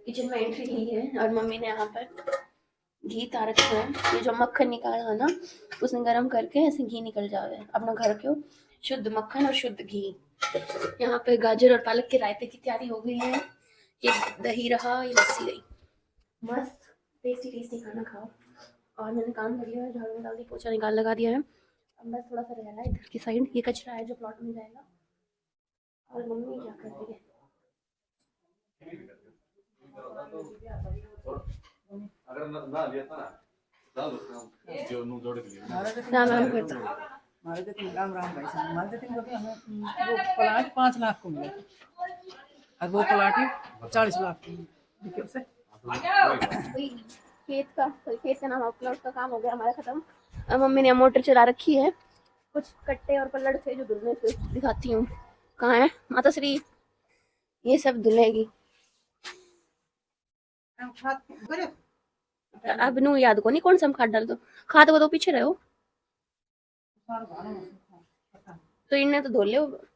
Kitchen में entry की है और मम्मी ने यहाँ पर घी तार रखा है। ये जो मक्खन निकाला है ना, उसने गरम करके ऐसे घी निकल जावे अपना घर के शुद्ध मक्खन और शुद्ध घी। यहाँ पे गाजर और पालक के रायते की तैयारी हो गई है। ये दही रहा, ये लस्सी रही। मस्त टेस्टी टेस्टी खाना खाओ। और मैंने काम कर लिया है, झाड़ू निकाल दी, पोछा निकाल लगा दिया है। अब बस थोड़ा सा रह रहा है इधर की साइड, ये कचरा है जो प्लॉट में जाएगा। और मम्मी क्या कर रही है? राम राम करता। हमारे तो तीन राम राम भाई साहब, हमारे तो तीन को हमें वो प्लाट 5 लाख को मिला और वो प्लाट 40 लाख को मिला। उससे खेत का नाम प्लॉट का काम हो गया हमारा खत्म। अब मम्मी ने मोटर चला रखी है। कुछ कट्टे और पल्लड़ थे जो धुलने से दिखाती हूँ। कहाँ है माता श्री? ये सब धुलेगी। अब नू याद को नहीं कौन सा खाद डाल दो। खाद को तो पीछे रहो तो इनने तो धो ले। और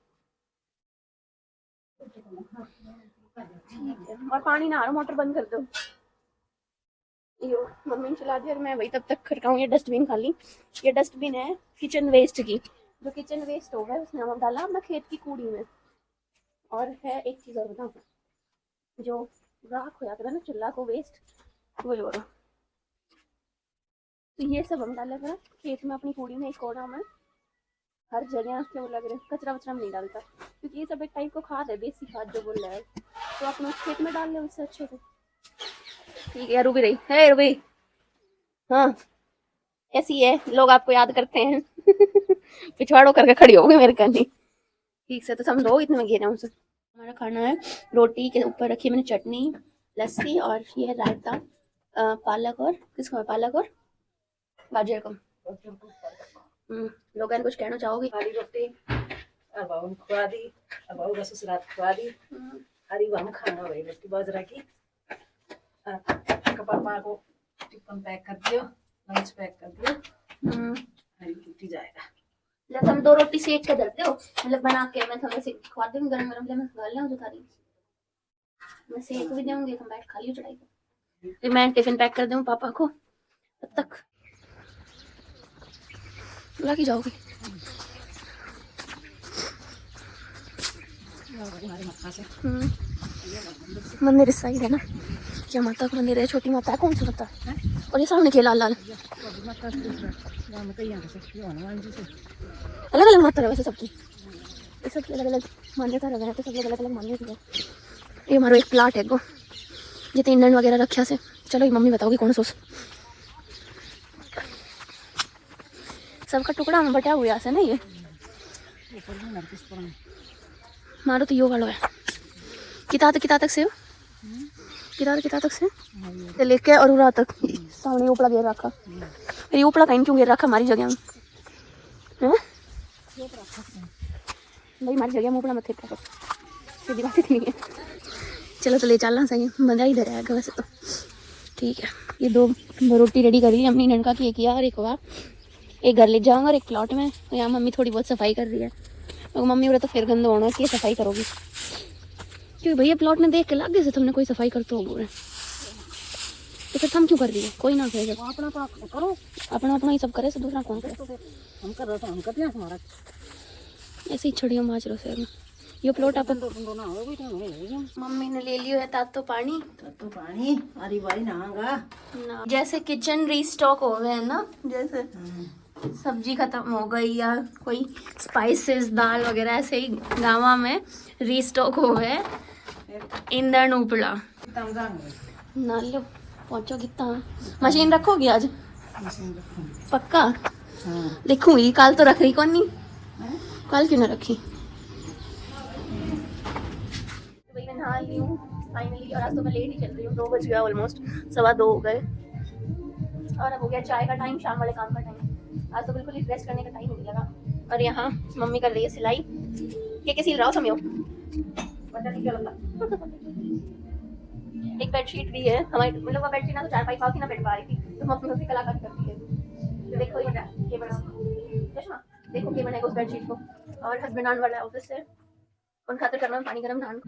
पानी ना आ रहा, मोटर बंद कर दो। यो मम्मी ने चला दी और मैं वही तब तक खड़काऊँ। ये डस्टबिन खाली, ये डस्टबिन है किचन वेस्ट की। जो किचन वेस्ट हो गया उसने हम डाला अपना खेत की कूड़ी में। और है एक चीज और बताऊँ, जो राख हो जाता है ना चूल्हा को वेस्ट, वही हो रहा। तो ये सब हम डाले थे खेत में अपनी कूड़ी में, एक कोना में, हर जगह क्यों लग रहे कचरा वचरा में नहीं डालता क्योंकि ये सब एक टाइप को खाद है, देसी खाद जो बोल रहा है। तो अपने खेत में डाल ले उससे अच्छे से। ठीक है, रुबी रही है रुबी। हाँ ऐसी है, लोग आपको याद करते हैं। पिछवाड़ो करके खड़ी हो गई मेरे कन्नी। ठीक से तो समझो, इतने में घेरा उनसे। हमारा खाना है, रोटी के ऊपर रखी मैंने चटनी, लस्सी और ये है रायता। पालक और किसको है, पालक और गाजर को। लोगन कुछ कहना चाहोगी? हरी रोटी अब हम खुआ दी, अब हम ससुराल खुआ दी। हरी हम खाना भाई रोटी बाजरा की। पापा को टिफिन पैक कर दियो, लंच पैक कर दियो। हरी रोटी जाएगा। मतलब हम 2 रोटी सेक के धरते हो, मतलब बना के मैं थोड़ा से खवा दूंगी गरम गरम। मैं खा लिया जो थारी, मैं सेक भी दूंगी, हम बैठ खा लियो चढ़ाई को। फिर मैं टिफिन पैक कर दूं पापा को। तब तक बुला के जाओगी? मंदिर इस साइड है ना, क्या माता का मंदिर है, छोटी माता है, कौन सी माता है? और ये सामने के लाल लाल अलग अलग माता है वैसे सबकी, ये सबकी अलग अलग मान्यता है, तो सब लोग अलग अलग मान्यता है। ये हमारा एक प्लाट है गो, ये 3 डंड वगैरह रखा से। चलो ये मम्मी बताओगी कौन सोच सबका टुकड़ा में बटा हुआ है ना। ये मारो तो यो वालो है, किता तक से हो, किता तक से लेके और उरा तक सामने ऊपड़ा गिर रखा। फिर ऊपड़ा कहीं क्यों गिर रखा हमारी जगह में है भाई, हमारी जगह में ऊपड़ा मत थे, सीधी बात इतनी है। चलो तो ले चलना सही, मजा ही इधर आएगा वैसे तो। ठीक है, ये 2 रोटी रेडी कर रही है अपनी ननका की, एक यार एक वाह। एक घर ले जाऊंगा और एक प्लॉट में। तो यहाँ मम्मी थोड़ी बहुत सफाई कर रही है, तो मम्मी बोला तो फिर गंदा होना कि सफाई करोगी, क्योंकि भैया प्लॉट में देख के लग गए से तुमने कोई सफाई करते हो बोले, तो फिर हम क्यों कर रही है? कोई ना करे, अपना करो, अपना अपना ही सब करे से दूसरा कौन करे? हम कर रहे थे, हम करते हैं हमारा ऐसे ही छड़ियों माज रो से। ये प्लॉट आप ना हो भी तो मम्मी ने ले लियो है तातो पानी, अरे भाई नहागा ना जैसे किचन रीस्टॉक हो गए हैं ना, जैसे सब्जी खत्म हो गई या कोई स्पाइसेस दाल वगैरह, ऐसे ही गाँव में रीस्टॉक हो गए। ईंधन उपड़ा ना लो पहुंचो कितना। मशीन रखोगी आज पक्का? देखूंगी, कल तो रख रही कौन नहीं, कल क्यों ना रखी। भाई मैं नहा ली हूँ फाइनली, और आज तो मैं लेट ही चल रही हूँ, 2 बज गया ऑलमोस्ट, 2:15 हो गए। और अब हो गया चाय का टाइम, शाम वाले काम का टाइम। आज तो बिल्कुल ही रेस्ट करने का टाइम नहीं लगा। और यहाँ मम्मी कर रही है सिलाई। क्या सिल रहा हो समय एक बेडशीट भी है हमारी, मतलब वो बेडशीट ना तो 4 5 थी ना, बैठ पा रही थी, तो मम्मी उसकी कलाकारी करती है। तो देखो ये बड़ा चश्मा, देखो ये बनेगा उस बेडशीट को। और हस्बैंड आने वाला है ऑफिस से, उन खातिर करना पानी गर्म धान।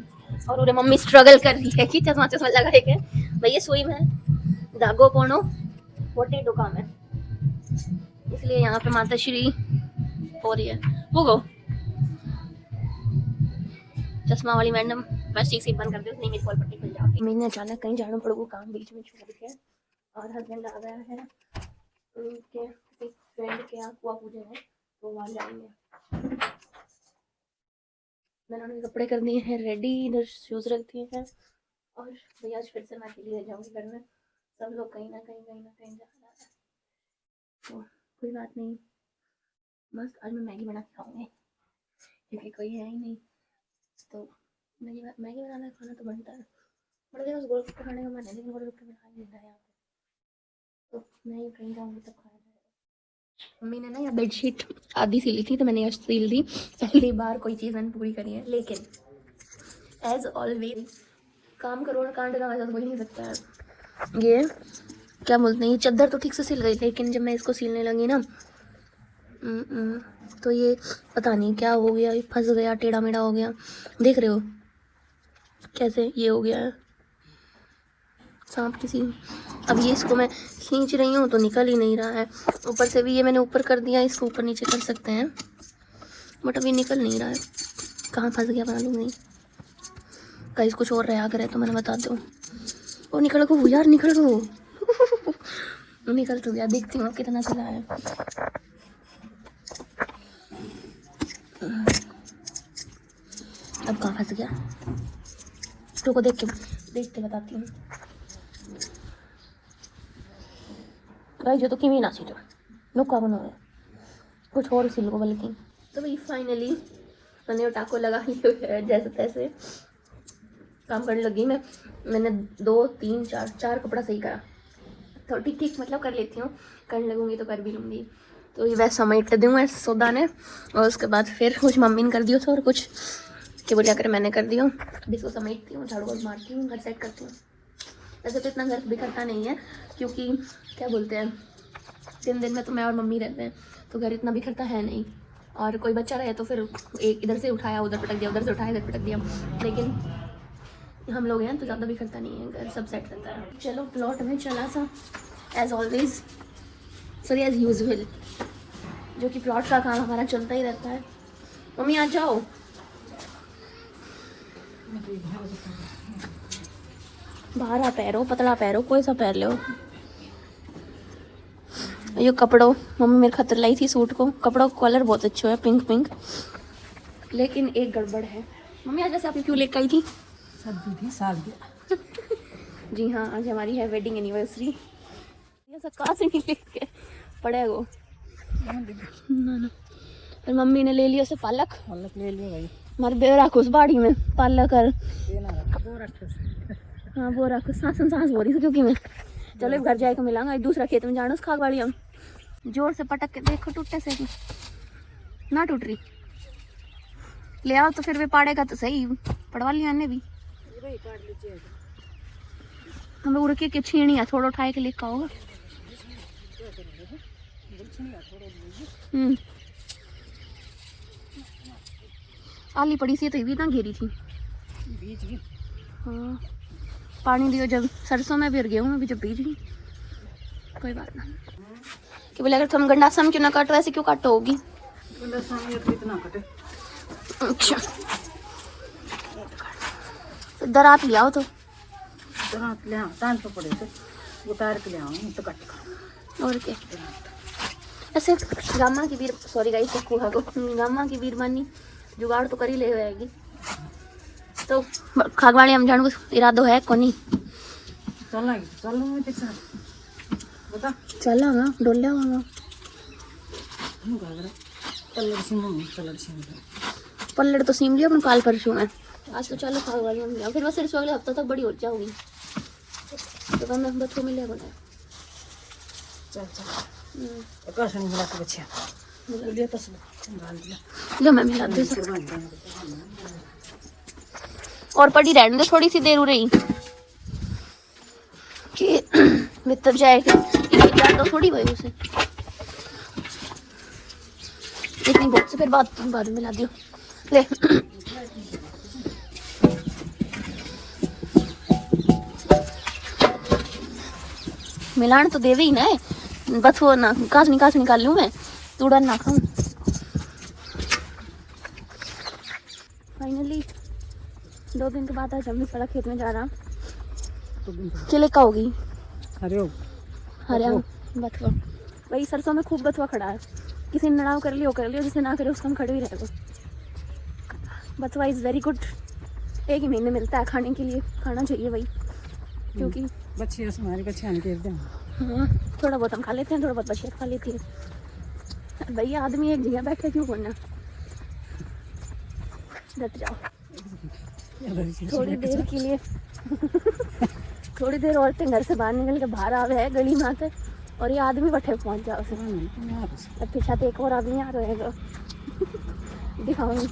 और उरे मम्मी स्ट्रगल कर रही है कि चश्मा चश्मा लगा के भैया सुई में धागो पौनो पोटेटो काम है, इसलिए यहाँ पे माता श्री हो रही है। वो गो चश्मा वाली मैडम बस ठीक से बंद कर दे, नहीं मेरी कॉल पट्टी खुल जाती। मैंने अचानक कहीं जाना पड़ेगा, काम बीच में छोड़ के, और हस्बैंड आ गया है उनके फ्रेंड के यहाँ कुआ पूजा है तो वहाँ जाएंगे। मैंने उनके कपड़े कर दिए हैं रेडी, इधर शूज रख दिए हैं, और भैया आज फिर से मैं अकेली रह जाऊँगी घर में, सब लोग कहीं ना कहीं जा रहा है, तो कोई बात नहीं। बस आज मैं मैगी बना के खाऊंगी क्योंकि कोई है ही नहीं, तो मैगी बनाना खाना तो बनता है। बड़े दिन गोलगप्पे खाने का मन है लेकिन गोलगप्पे में खा नहीं रहा है यहाँ पे, तो मैं कहीं जाऊँगी तब खाया जाएगा। मम्मी ने ना यहाँ बेडशीट आधी सिली थी तो मैंने यहाँ सिल दी, पहली बार कोई चीज़ मैंने पूरी करी है, लेकिन एज ऑलवेज काम करो ना कांड ना वैसा तो हो ही नहीं सकता है। ये क्या बोलते हैं, ये चादर तो ठीक से सिल गई, लेकिन जब मैं इसको सिलने लगी ना तो ये पता नहीं क्या हो गया, ये फंस गया, टेढ़ा मेढ़ा हो गया, देख रहे हो कैसे ये हो गया है सांप किसी। अब ये इसको मैं खींच रही हूँ तो निकल ही नहीं रहा है, ऊपर से भी ये मैंने ऊपर कर दिया, इसको ऊपर नीचे कर सकते हैं बट अभी निकल नहीं रहा है, कहाँ फंस गया मालूम नहीं। गाइस कुछ और रहा करे तो मैंने बता दूँ। ओ निकल गो यार, निकल गो निकल तो गया, देखती हूँ कितना चला है। अब कहाँ फंस गया, रुको देख के बताती हूँ। भाई जो तो किमी ना सीटो नुका बनो है कुछ और सिल को बल्कि। तो भाई फाइनली मैंने टाको लगा लिया है, जैसे तैसे काम करने लगी मैंने 2 3 4 कपड़ा सही करा, तो ठीक मतलब कर लेती हूँ, करने लगूंगी तो कर भी लूँगी। तो ये वैसा समेट दूँगा सौदा ने, और उसके बाद फिर कुछ मम्मी ने कर दिया था और कुछ कि बोलिया कर मैंने कर दिया। अब इसको समेटती हूँ, झाड़ू वाड़ू मारती हूँ, घर सेट करती हूँ। वैसे तो इतना घर बिखरता नहीं है क्योंकि क्या बोलते हैं 3 दिन में तो मैं और मम्मी रहते हैं, तो घर इतना बिखरता है नहीं, और कोई बच्चा रहे तो फिर एक इधर से उठाया उधर पटक दिया, उधर से उठाया इधर पटक दिया, लेकिन हम लोग हैं तो ज़्यादा बिखरता नहीं है, घर सब सेट रहता है। चलो प्लॉट में चला सा as always, sorry as usual, जो कि प्लॉट का काम हमारा चलता ही रहता है। मम्मी आ जाओ, बाहर पैरो पतला पैरो कोई सा पैर लो। ये कपड़ों मम्मी मेरे खातिर लाई थी सूट को, कपड़ों का कलर बहुत अच्छा है, पिंक, लेकिन एक गड़बड़ है। मम्मी आज वैसे आप क्यों लेकर आई थी? सर्दी थी साल जी हाँ, आज हमारी है वेडिंग एनिवर्सरी। ये सब कहाँ से नहीं लेके पड़े वो ना। फिर मम्मी ने ले लिया उसे पालक ले लिया भाई, हमारे बेरा खुश बाड़ी में पालक कर वो रखो। हाँ वो रखो, सांस हो रही थी क्योंकि मैं चलो घर जाए तो मिलांगा, दूसरा खेत में जाना उस खाग वाली। हम जोर से पटक के देखो टूटे से ना टूट रही, ले आओ तो फिर वे पाड़ेगा तो सही, पड़वा लिया ने भी हमें उड़ के छीनी है, थोड़ा उठाए के लिखा होगा। आली पड़ी सी तो ये भी ना घेरी थी। हाँ पानी दियो जब सरसों में भी और गेहूँ में भी जब बीज गई, कोई बात ना। कि बोले अगर तुम गंडासा में क्यों ना काटो, ऐसे क्यों काटो होगी? इतना कटे। अच्छा तो दरात ले आओ, तो दरात ले आओ, तान तो पड़े तो उतार के ले आओ तो कट। और क्या ऐसे गामा की वीर, सॉरी गाइस गामा की वीर मानी जुगाड़ तो कर ही ले जाएगी। तो खागवाड़ी हम जाने को इरादो है कोनी चला ना डोलिया पल्लड़ तो सीम लिया अपन काल परसों में, आज तो चलो खागवाड़ी हम जाओ, फिर बस सिर्फ अगले हफ्ते तक बड़ी हो जाऊंगी तो कम में बच्चों मिलेगा ना। लो मैं मिला दूँ और पड़ी रहने दो, थोड़ी सी देर हो रही कि भीतर जाएगा तो थोड़ी भाई उसे इतनी बहुत से फिर बाद में मिला दियो ले। मिलान तो देवे ही ना है, बस वो ना काच निकाल लूँ मैं, तूड़ा ना खाऊं। फाइनली 2 दिन के बाद आज हम सारा खेत में जा रहा। केले का होगी अरे ओ अरे बथुआ, वही सरसों में खूब बथुआ खड़ा है, किसी ने नड़ाव कर लियो, जिसे ना करे उसको हम खड़े ही रहेगा। बथुआ इज़ वेरी गुड, 1 ही महीने मिलता है खाने के लिए, खाना चाहिए वही, क्योंकि बच्चे हमारी बच्चे आने के दिन हाँ थोड़ा बहुत हम खा लेते हैं, थोड़ा बहुत बच्चे खा लेती है। भैया आदमी एक जगह बैठे क्यों करना, डट जाओ थोड़ी देर के लिए। थोड़ी देर औरतें घर से बाहर निकल के बाहर आवे है गली में आते, और ये आदमी बठे पहुंच जाओ से। अब पीछे एक और आदमी आ रहेगा, दिखाऊंगी।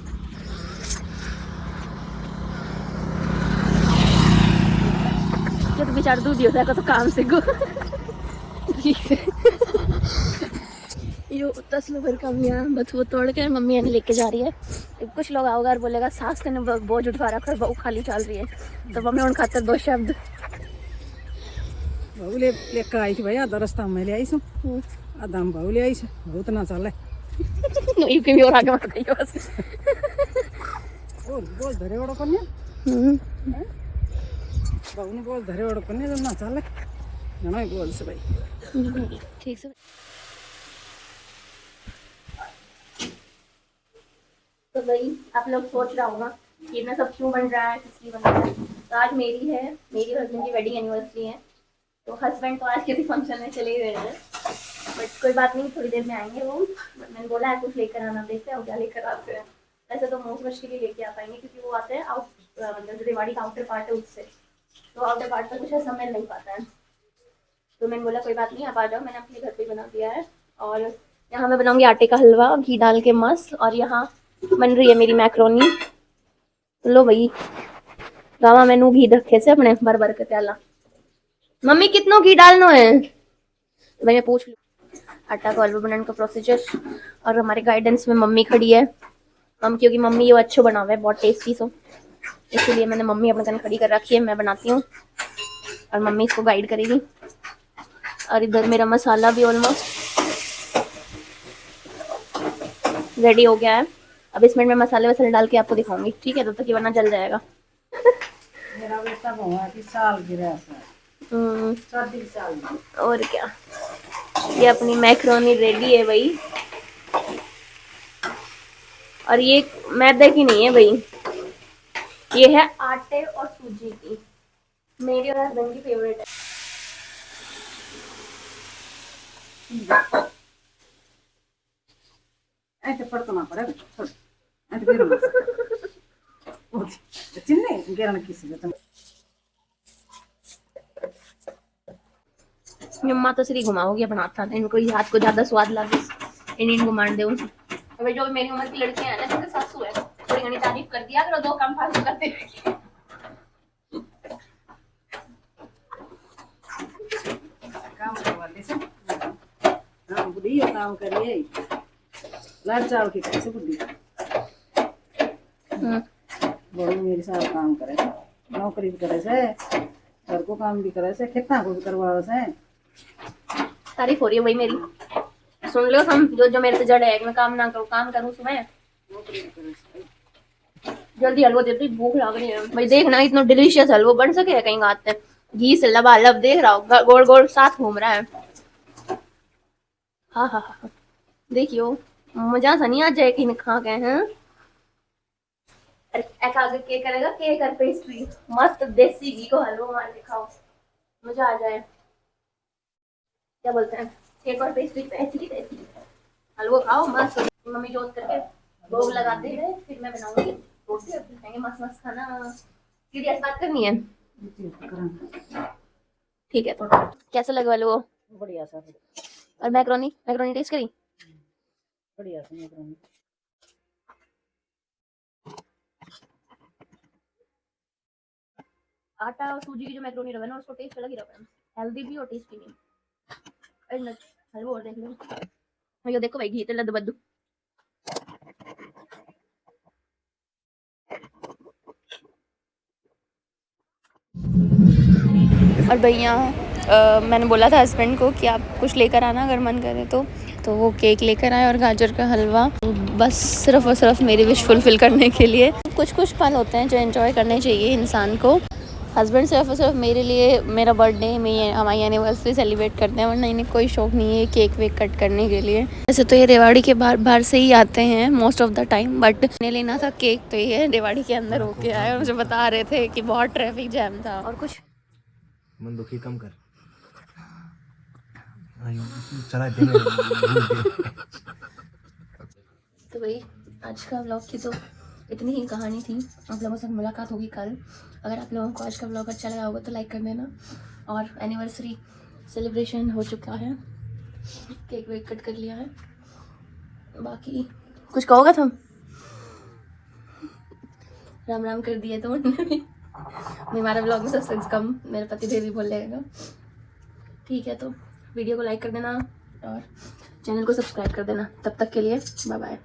ये तो बेचारा दूध हो जाएगा तो काम से गो। यो 10 भर का मियाँ बथुआ तोड़ के मम्मी ने लेके जा रही है। कुछ लोग आओगे और बोलेगा सास ने बोझ उठवा रखा है, बहू खाली चल रही है, तो मम्मी उन खातर 2 शब्द बहू लेकर आई थी भाई, आधा रास्ता में ले आई सो, आधा हम बहू ले आई से, बहुत ना चल है और आगे मत गई बस। बोल धरे वड़ो कन्या बहू ने बोल धरे वड़ो कन्या ना चल ना बोल से भाई ठीक से। तो भाई आप लोग सोच रहा होगा कि इतना सब क्यों बन रहा है, किस लिए बन रहा है। तो आज मेरी और हस्बैंड की वेडिंग एनिवर्सरी है, तो हस्बैंड तो आज किसी फंक्शन में चले गए हैं, बट कोई बात नहीं, थोड़ी देर में आएंगे वो। मैंने बोला है कुछ लेकर आना, देखते हैं क्या लेकर आते हैं। वैसे तो मोस्ट मुश्किल ही लेके आ पाएंगे, क्योंकि वो आते हैं मतलब जो रेवाड़ी का आउटर पार्ट है उससे, तो आउटर पार्ट पर कुछ ऐसा मिल नहीं पाता है। तो मैंने बोला कोई बात नहीं आप आ जाओ, मैंने अपने घर पे बना दिया है। और यहाँ मैं बनाऊंगी आटे का हलवा घी डाल के मस्त, और यहाँ बन रही है मेरी मैक्रोनी। लो भाई गावा मैनू घी रखे से अपने भर के प्याला, मम्मी कितनो घी डालनो है, तो मैं पूछ लूँ। आटा का हलवा बनाने का प्रोसीजर, और हमारे गाइडेंस में मम्मी खड़ी है। हम क्योंकि मम्मी ये अच्छो बनावे बहुत टेस्टी, सो इसीलिए मैंने मम्मी अपने कन खड़ी कर रखी है, मैं बनाती हूँ और मम्मी इसको गाइड करेगी। और इधर मेरा मसाला भी ऑलमोस्ट रेडी हो गया है। अब इसमें मैं मसाले वसाले डाल के आपको दिखाऊंगी, ठीक है, तब तक ये वरना जल जाएगा। मेरा बेटा बहुआ की साल गिरा साल और क्या, ये अपनी मैक्रोनी रेडी है भाई। और ये मैदे की नहीं है भाई, ये है आटे और सूजी की, मेरी और हस्बैंड की फेवरेट है। ऐसे पड़तना पड़ेगा छोड़ ऐसे गिरना चिन्ने गिरना किसी का मम्मा तो सिर्फ घुमाओगे बनाता था, इनको हाथ को ज्यादा स्वाद लगे इन घुमान दे। तो जो मेरी उम्र की लड़कियां हैं ना, जैसे सासू है, थोड़ी घनी तारीफ कर दिया करो, 2 काम फालतू करते हैं। काम करवाते से हां बुढ़ी ये काम करिए लाल चावल की कैसे बुद्धि बहू मेरे साथ काम करे, नौकरी भी करे से, घर को काम भी करे से, खेतना को भी करवावे से। तारीफ हो रही है भाई मेरी, सुन लो हम जो मेरे से जड़ है, मैं काम ना करूँ, काम करूँ सुबह जल्दी हलवा देती, भूख लग रही है भाई। देखना इतना डिलीशियस हलवा बन सके कहीं आते हैं, घी से लबालब देख रहा हूँ, गोल गोल साथ घूम रहा है। हाँ हाँ हाँ देखियो मजा सा नहीं आ जाए कि खा गए हैं। एक आगे केक करेगा, केक और पेस्ट्री मस्त देसी घी को हलवा मार के खाओ, मजा आ जाए। क्या बोलते हैं, केक और पेस्ट्री पे ऐसी हलवा खाओ मस्त, मम्मी जोत करके भोग लगाते हैं, फिर मैं बनाऊंगी रोटी और खाएंगे मस्त मस्त खाना। सीरियस बात करनी है, ठीक है। तो कैसा लगा वो? बढ़िया सा और मैक्रोनी टेस्ट करी, बढ़िया सा मैक्रोनी। आटा और सूजी की जो मैक्रोनी रहे ना, उसको टेस्ट अलग ही रहा है, हेल्दी भी और टेस्टी भी। हलवा और देख लो, ये देखो भाई घी लद्दू बद्दू। और भैया मैंने बोला था हस्बैंड को कि आप कुछ लेकर आना अगर मन करे तो वो केक लेकर आए और गाजर का हलवा, बस सिर्फ और सिर्फ मेरी विश फुलफिल करने के लिए। कुछ कुछ पल होते हैं जो एंजॉय करने चाहिए इंसान को। हस्बैंड सिर्फ और सिर्फ मेरे लिए मेरा बर्थडे में हमारी एनिवर्सरी सेलिब्रेट करते हैं, वरना इन्हें कोई शौक नहीं है केक वेक कट करने के लिए। वैसे तो ये रेवाड़ी के बाहर से ही आते हैं most of the time, but इन्हें लेना था केक तो ये रेवाड़ी के अंदर होके आए और मुझे बता रहे थे कि बहुत ट्रैफिक जैम था। और कुछ मन दुखी कम कर। चला देने तो भाई आज का व्लॉग की तो इतनी ही कहानी थी। आप लोगों से मुलाकात होगी कल। अगर आप लोगों को आज का व्लॉग अच्छा लगा होगा तो लाइक कर देना। और एनिवर्सरी सेलिब्रेशन हो चुका है, केक वेक कट कर लिया है। बाकी कुछ कहोगे तुम? राम राम कर दिए तो हमारा व्लॉग में सबसे कम मेरे पति देव भी बोल लेगा। ठीक है, तो वीडियो को लाइक कर देना और चैनल को सब्सक्राइब कर देना। तब तक के लिए बाय बाय।